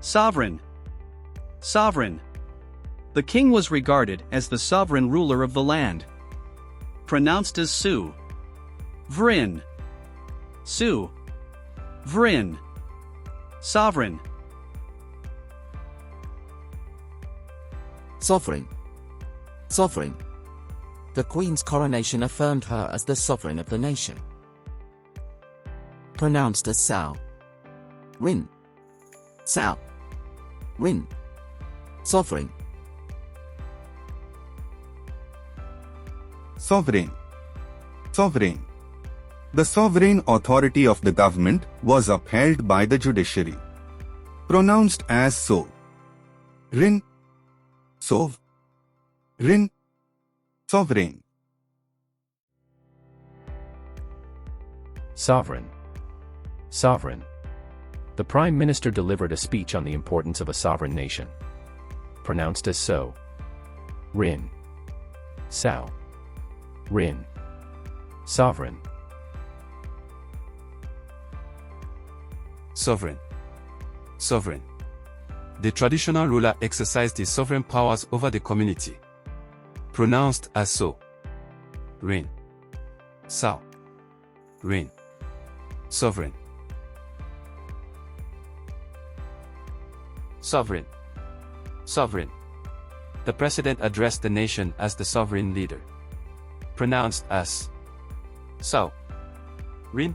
Sovereign. Sovereign. The king was regarded as the sovereign ruler of the land. Pronounced as Su. Vrin. Su. Vrin. Sovereign. Sovereign. Sovereign. The Queen's coronation affirmed her as the sovereign of the nation. Pronounced as Sao. Rin. Sao. Rin. Sovereign. Sovereign. Sovereign. The sovereign authority of the government was upheld by the judiciary. Pronounced as So. Rin. Sov. Rin. Sovereign. Sovereign. Sovereign. The Prime Minister delivered a speech on the importance of a sovereign nation. Pronounced as So. Rin. Sao. Rin. Sovereign. Sovereign. Sovereign. The traditional ruler exercised his sovereign powers over the community. Pronounced as So. Rin. Sao. Rin. Sovereign. Sovereign. Sovereign. The president addressed the nation as the sovereign leader. Pronounced as Sao. Rin.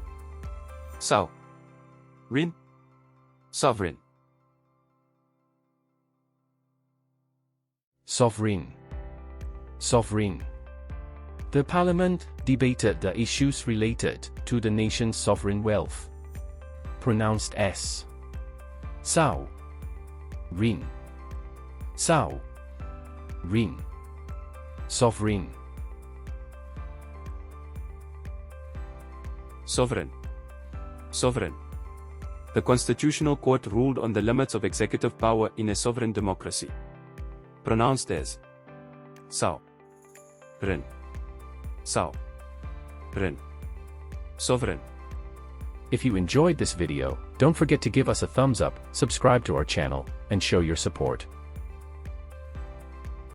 Sao. Rin. Sovereign. Sovereign. Sovereign. The parliament debated the issues related to the nation's sovereign wealth. Pronounced as Sao. Rin. Sao. Rin. Sovereign. Sovereign. Sovereign. The Constitutional Court ruled on the limits of executive power in a sovereign democracy. Pronounced as Sao. Rin. Sao. Rin. Sovereign. If you enjoyed this video, don't forget to give us a thumbs up, subscribe to our channel, and show your support.